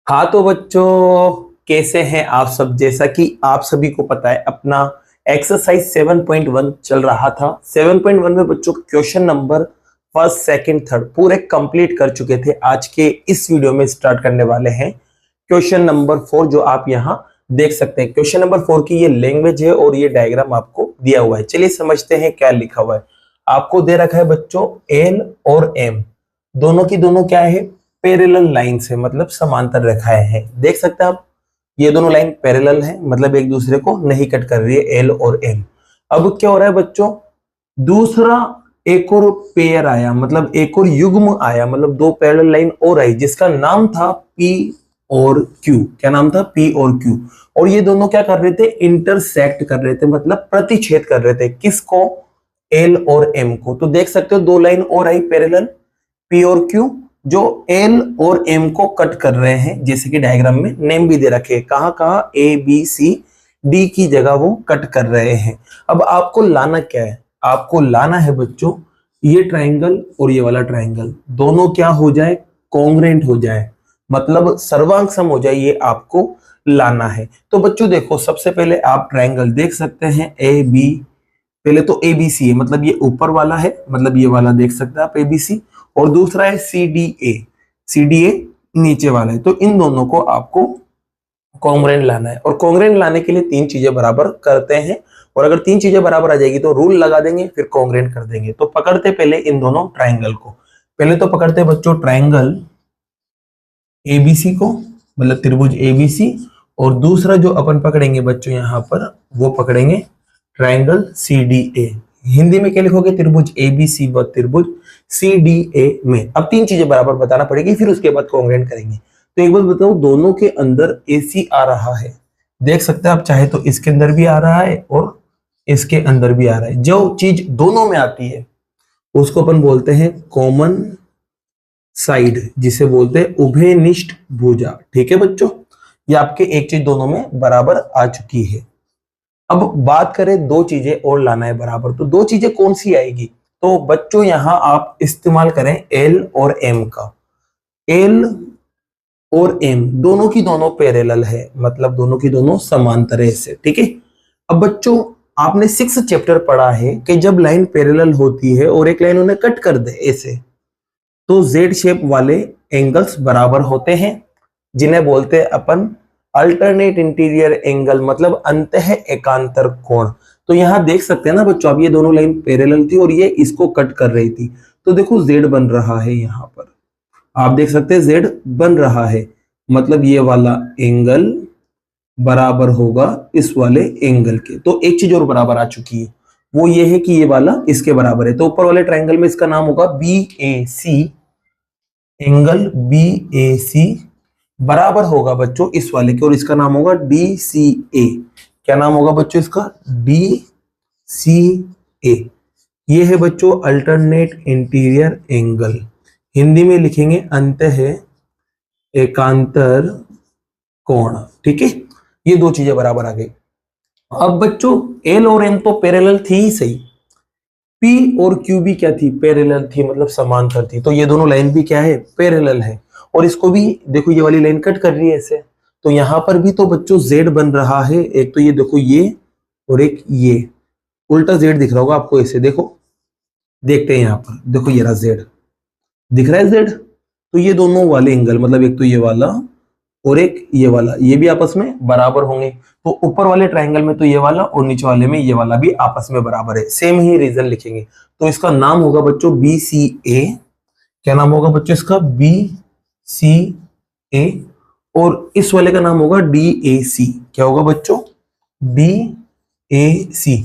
हाँ तो बच्चों, कैसे हैं आप सब। जैसा कि आप सभी को पता है, अपना एक्सरसाइज 7.1 चल रहा था। 7.1 में बच्चों question number first second third पूरे कंप्लीट कर चुके थे। आज के इस वीडियो में स्टार्ट करने वाले हैं क्वेश्चन नंबर 4, जो आप यहाँ देख सकते हैं। क्वेश्चन नंबर 4 की ये लैंग्वेज है और ये डायग्राम आपको दिया हुआ है। चलिए समझते हैं क्या लिखा हुआ है। आपको दे रखा है बच्चों एल और एम, दोनों की दोनों क्या है, पैरेलल लाइन से, मतलब समांतर रेखाएं हैं। देख सकते हैं आप, ये दोनों लाइन पैरेलल है, मतलब एक दूसरे को नहीं कट कर रही है, एल और एम। अब क्या हो रहा है बच्चों, दूसरा एक और पेयर आया, मतलब एक और युग्म आया, मतलब दो पैरेलल लाइन और आई, जिसका नाम था पी और क्यू। क्या नाम था? पी और क्यू। और ये दोनों क्या कर रहे थे, इंटरसेक्ट कर रहे थे, मतलब प्रतिच्छेद कर रहे थे। किसको? एल और एम को। तो देख सकते हो दो लाइन और आई पैरेलल, पी और क्यू, जो एल और एम को कट कर रहे हैं। जैसे कि डायग्राम में नेम भी दे रखे हैं, कहां कहां, ए बी सी डी की जगह वो कट कर रहे हैं। अब आपको लाना क्या है? आपको लाना है बच्चों, ये ट्राइंगल और ये वाला ट्राइंगल दोनों क्या हो जाए, कॉन्ग्रेंट हो जाए, मतलब सर्वांग सम हो जाए, ये आपको लाना है। तो बच्चों देखो, सबसे पहले आप ट्राइंगल देख सकते हैं ए बी। पहले तो ए बी सी है, मतलब ये ऊपर वाला है, मतलब ये वाला देख सकते हैं आप, ए बी सी। और दूसरा है सी डी ए, सी डी ए नीचे वाला है। तो इन दोनों को आपको कॉन्ग्रेंट लाना है, और कॉन्ग्रेंट लाने के लिए तीन चीजें बराबर करते हैं। और अगर तीन चीजें बराबर आ जाएगी तो रूल लगा देंगे, फिर कॉन्ग्रेंट कर देंगे। तो पकड़ते पहले इन दोनों ट्राइंगल को। पहले तो पकड़ते बच्चों ट्राइंगल एबीसी को, मतलब त्रिभुज एबीसी। और दूसरा जो अपन पकड़ेंगे बच्चों यहाँ पर, वो पकड़ेंगे triangle C D A. Hindi में क्या लिखोगे? त्रिभुज एबीसी व त्रिभुज सी डी ए में। अब तीन चीजें बराबर बताना पड़ेगी, फिर उसके बाद कॉन्ग्रेंट करेंगे। तो एक बात बताओ, दोनों के अंदर एसी आ रहा है, देख सकते हैं आप, चाहे तो इसके अंदर भी आ रहा है और इसके अंदर भी आ रहा है। जो चीज दोनों में आती है उसको अपन बोलते हैं कॉमन साइड, जिसे बोलते हैं उभयनिष्ठ भुजा। ठीक है बच्चों, ये आपके एक चीज दोनों में बराबर आ चुकी है। अब बात करें दो चीजें और लाना है बराबर, तो दो चीजें कौन सी आएगी? तो बच्चों यहां आप इस्तेमाल करें एल और एम का। एल और एम दोनों की दोनों पैरेलल है, मतलब दोनों की दोनों समांतर है इससे। ठीक है। अब बच्चों आपने 6th चैप्टर पढ़ा है कि जब लाइन पैरेलल होती है और एक लाइन उन्हें कट कर दे ऐसे, तो जेड शेप वाले एंगल्स बराबर होते हैं, जिन्हें बोलते हैं अपन अल्टरनेट इंटीरियर एंगल, मतलब अंतः एकांतर कोण। तो यहां देख सकते हैं ना बच्चों, अब ये दोनों लाइन पैरेलल थी और ये इसको कट कर रही थी। तो देखो जेड बन रहा है यहां पर, आप देख सकते हैं जेड बन रहा है, मतलब ये वाला एंगल बराबर होगा इस वाले एंगल के। तो एक चीज और बराबर आ चुकी है, वो ये है कि ये वाला इसके बराबर है। तो ऊपर वाले ट्राइंगल में इसका नाम होगा बी ए सी, एंगल बी ए सी बराबर होगा बच्चों इस वाले के, और इसका नाम होगा डी सी ए। क्या नाम होगा बच्चों इसका? डी सी ए। ये है बच्चों अल्टरनेट इंटीरियर एंगल, हिंदी में लिखेंगे अंतः एकांतर कोण। ठीक है, ये दो चीजें बराबर आ गई। अब बच्चों एल और एम तो पैरेलल थी ही सही, पी और क्यू भी क्या थी? पैरेलल थी, मतलब समांतर थी। तो ये दोनों लाइन भी क्या है? पैरेलल है। और इसको भी देखो, ये वाली लाइन कट कर रही है ऐसे, तो यहां पर भी तो बच्चों जेड बन रहा है। एक तो ये देखो ये, और एक ये उल्टा जेड दिख रहा होगा आपको ऐसे, देखो देखते हैं यहाँ पर, देखो ये रहा जेड, दिख रहा है जेड। तो ये दोनों वाले एंगल, मतलब एक तो ये वाला और एक ये वाला, ये भी आपस में बराबर होंगे। तो ऊपर वाले ट्राइंगल में तो ये वाला और नीचे वाले में ये वाला भी आपस में बराबर है। सेम ही रीजन लिखेंगे, तो इसका नाम होगा बच्चों बी सी ए। क्या नाम होगा बच्चों इसका? बी सी ए। और इस वाले का नाम होगा डी ए सी। क्या होगा बच्चों? D A C.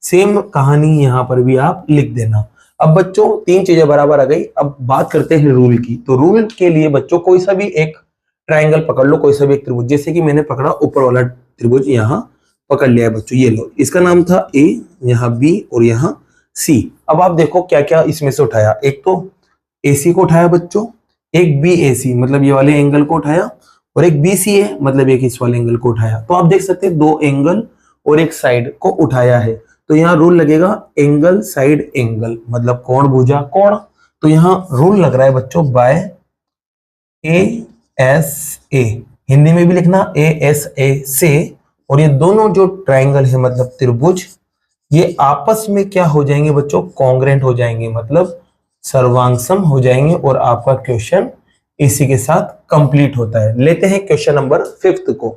सेम कहानी यहां पर भी आप लिख देना। अब बच्चों तीन चीजें बराबर आ गई। अब बात करते हैं रूल की। तो रूल के लिए बच्चों कोई सा भी एक ट्राइंगल पकड़ लो, कोई सा भी एक त्रिभुज। जैसे कि मैंने पकड़ा ऊपर वाला त्रिभुज, यहां पकड़ लिया है बच्चों, ये लो, इसका नाम था ए, यहाँ बी और यहाँ सी। अब आप देखो क्या क्या इसमें से उठाया। एक तो एसी को उठाया बच्चों, एक बी ए सी, मतलब ये वाले एंगल को उठाया, और एक बी सी ए, मतलब एक इस वाले एंगल को उठाया। तो आप देख सकते हैं दो एंगल और एक साइड को उठाया है। तो यहाँ रूल लगेगा एंगल साइड एंगल, मतलब कोण भुजा कोण। तो यहाँ रूल लग रहा है बच्चों by A S A, Hindi में भी लिखना ए एस ए से। और ये दोनों जो ट्राइंगल है मतलब त्रिभुज, ये आपस में क्या हो जाएंगे बच्चों, कॉन्ग्रेंट हो जाएंगे, मतलब सर्वांगसम हो जाएंगे। और आपका क्वेश्चन इसी के साथ कंप्लीट होता है। लेते हैं क्वेश्चन नंबर 5 को।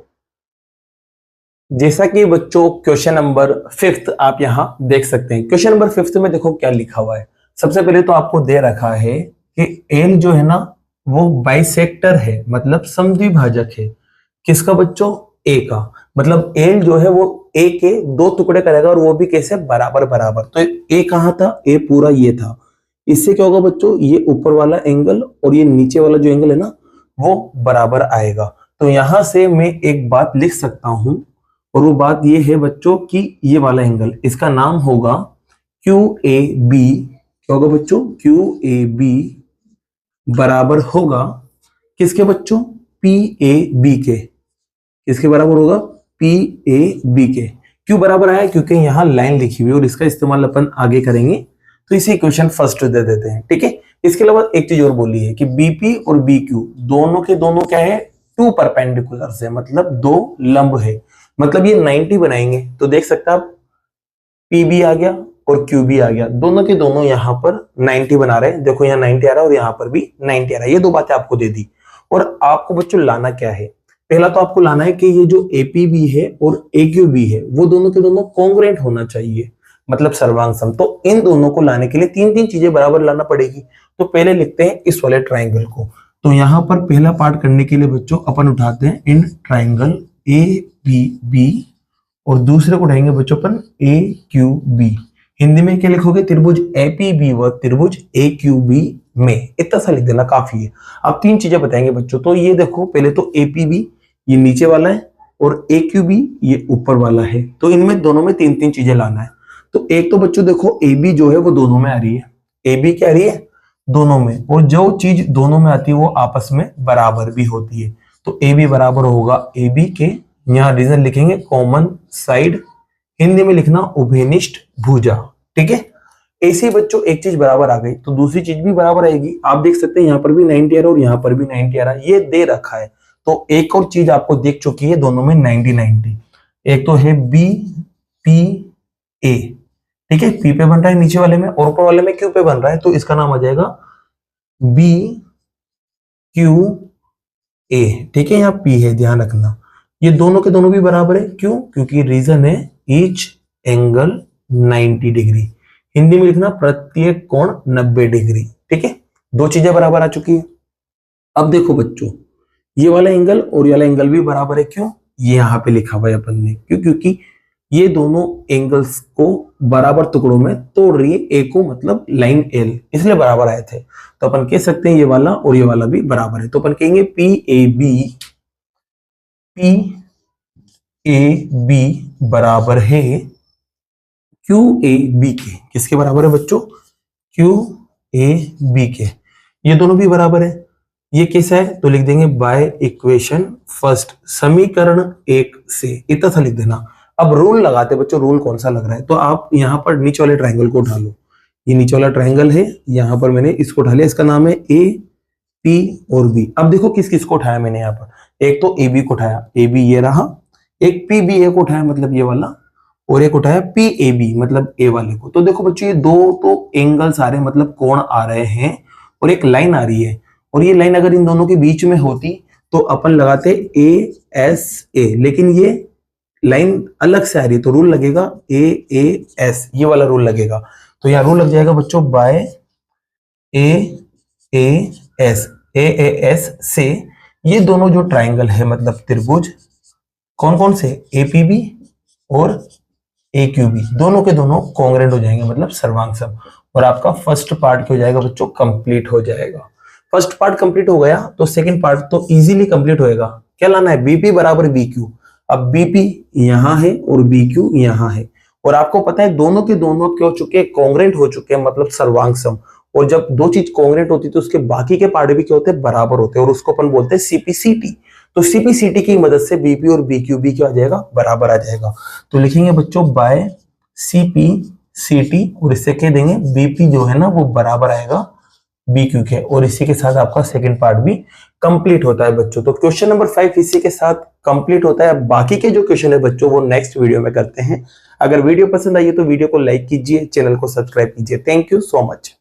जैसा कि बच्चों क्वेश्चन नंबर 5 आप यहां देख सकते हैं। क्वेश्चन नंबर 5 में देखो क्या लिखा हुआ है। सबसे पहले तो आपको दे रखा है कि एल जो है ना वो बाइसेक्टर है, मतलब समद्विभाजक है। किसका बच्चों, ए का। मतलब एल जो है वो ए के 2 टुकड़े करेगा और वो भी कैसे, बराबर बराबर। तो ए कहां था, ए पूरा ये था। इससे क्या होगा बच्चों, ये ऊपर वाला एंगल और ये नीचे वाला जो एंगल है ना वो बराबर आएगा। तो यहां से मैं एक बात लिख सकता हूं, और वो बात ये है बच्चों कि ये वाला एंगल, इसका नाम होगा क्यू ए बी। क्या होगा बच्चों, क्यू ए बी बराबर होगा किसके बच्चों, पी ए बी के। किसके बराबर होगा, पी ए बी के। क्यों बराबर आया, क्योंकि यहाँ लाइन लिखी हुई है और इसका इस्तेमाल अपन आगे करेंगे। तो इसे इक्वेशन फर्स्ट दे देते हैं, ठीक है। इसके अलावा एक चीज और बोली है कि बीपी और बी क्यू दोनों के दोनों क्या है, 2 परपेंडिकुलर है, मतलब 2 लंब है। मतलब ये 90 बनाएंगे तो देख सकते हैं आप, पी भी आ गया और क्यू भी आ गया, दोनों के दोनों यहाँ पर 90 बना रहे हैं। देखो यहाँ 90 आ रहा है और यहाँ पर भी 90 आ रहा है। ये 2 बातें आपको दे दी। और आपको बच्चों लाना क्या है, पहला तो आपको लाना है कि ये जो एपीबी है और एक्यूबी है वो दोनों के दोनों कॉन्ग्रुएंट होना चाहिए, मतलब सर्वांग। तो इन दोनों को लाने के लिए 3 चीजें बराबर लाना पड़ेगी। तो पहले लिखते हैं इस वाले ट्राइंगल को। तो यहाँ पर पहला पार्ट करने के लिए बच्चों अपन उठाते हैं इन ट्राइंगल ए पी बी, और दूसरे को उठाएंगे बच्चों अपन ए क्यू बी। हिंदी में क्या लिखोगे, त्रिभुज एपीबी व त्रिभुज एक्यूबी में। इतना सा लिख देना काफी है। अब 3 चीजें बताएंगे बच्चों। तो ये देखो, पहले तो एपीबी ये नीचे वाला है और एक्यूबी ये ऊपर वाला है। तो इनमें दोनों में 3 चीजें लाना है। तो एक तो बच्चों देखो ए बी जो है वो दोनों में आ रही है, ए बी क्या आ रही है, दोनों में। और जो चीज दोनों में आती है वो आपस में बराबर भी होती है। तो ए बी बराबर होगा ए बी के, यहाँ रीजन लिखेंगे कॉमन साइड, हिंदी में लिखना उभयनिष्ठ भुजा, ठीक है। ऐसे ही बच्चों एक चीज बराबर आ गई तो दूसरी चीज भी बराबर आएगी। आप देख सकते हैं यहाँ पर भी 90 आ रहा है और यहाँ पर भी 90 आ रहा है, ये दे रखा है। तो एक और चीज आपको देख चुकी है, दोनों में 90-90। एक तो है बी पी ए, ठीक है, पी पे बन रहा है नीचे वाले में और ऊपर वाले में क्यू पे बन रहा है। तो इसका नाम आ जाएगा बी क्यू ए, ठीक है। यहाँ पी है, ध्यान रखना। ये दोनों के दोनों भी बराबर है, क्यों, क्योंकि रीजन है ईच एंगल 90 डिग्री। हिंदी में लिखना प्रत्येक कोण 90 डिग्री, ठीक है। 2 चीजें बराबर आ चुकी है। अब देखो बच्चों, ये वाला एंगल और ये वाला एंगल भी बराबर है, क्यों, ये यहाँ पे लिखा हुआ है अपन ने, क्यों, क्योंकि ये दोनों एंगल्स को बराबर टुकड़ों में तोड़ रही है, ए को मतलब लाइन एल, इसलिए बराबर आए थे। तो अपन कह सकते हैं ये वाला और ये वाला भी बराबर है। तो अपन कहेंगे पी ए बी बराबर है क्यू ए बी के। किसके बराबर है बच्चों, क्यू ए बी के। ये दोनों भी बराबर है। ये कैसा है, तो लिख देंगे बाय इक्वेशन फर्स्ट, समीकरण 1 से। इतना सा लिख देना। अब रूल लगाते बच्चों, रूल कौन सा लग रहा है, तो आप यहाँ पर नीचे वाले ट्राइंगल को उठा लो। ये नीचे वाला ट्राइंगल है, यहाँ पर मैंने इसको उठा लिया, इसका नाम है ए पी और बी। अब देखो किस किस को उठाया मैंने यहाँ पर, एक तो ए बी को उठाया, ए बी ये रहा, एक पी बी ए को उठाया मतलब ये वाला, और एक उठाया पी ए बी मतलब ए वाले को। तो देखो बच्चों ये 2 तो एंगल्स आ रहे हैं, मतलब कोण आ रहे हैं, और एक लाइन आ रही है। और ये लाइन अगर इन दोनों के बीच में होती तो अपन लगाते ए एस ए, लेकिन ये लाइन अलग से आ रही है तो रूल लगेगा ए ए एस, ये वाला रूल लगेगा। तो यहाँ रूल लग जाएगा बच्चों by A A S, A A S से ये दोनों जो ट्राइंगल है मतलब त्रिभुज, कौन कौन से, एपीबी और एक्यूबी, दोनों के दोनों कॉन्ग्रुएंट हो जाएंगे, मतलब सर्वांग। और आपका फर्स्ट पार्ट हो जाएगा बच्चों, कंप्लीट हो जाएगा। फर्स्ट पार्ट कंप्लीट हो गया तो सेकंड पार्ट तो इजीली कंप्लीट होएगा। क्या लाना है, बीपी बराबर बीक्यू। अब बीपी यहां है और बीक्यू यहां है, और आपको पता है दोनों के दोनों क्या हो चुके हैं, कॉन्ग्रुएंट हो चुके हैं, मतलब सर्वांग। और जब 2 चीज कॉन्ग्रुएंट होती है तो उसके बाकी के पार्ट भी क्या होते हैं, बराबर होते हैं, और उसको अपन बोलते हैं सीपीसीटी। तो सीपीसीटी की मदद से बीपी और बीक्यू भी क्या आ जाएगा, बराबर आ जाएगा। तो लिखेंगे बच्चों बाय सीपीसीटी, और इससे कह देंगे बीपी जो है ना वो बराबर आएगा बीक्यू के, और इसी के साथ आपका सेकंड पार्ट भी कंप्लीट होता है बच्चों। तो क्वेश्चन नंबर 5 इसी के साथ कंप्लीट होता है। बाकी के जो क्वेश्चन है बच्चों वो नेक्स्ट वीडियो में करते हैं। अगर वीडियो पसंद आई है तो वीडियो को लाइक कीजिए, चैनल को सब्सक्राइब कीजिए। Thank you so much.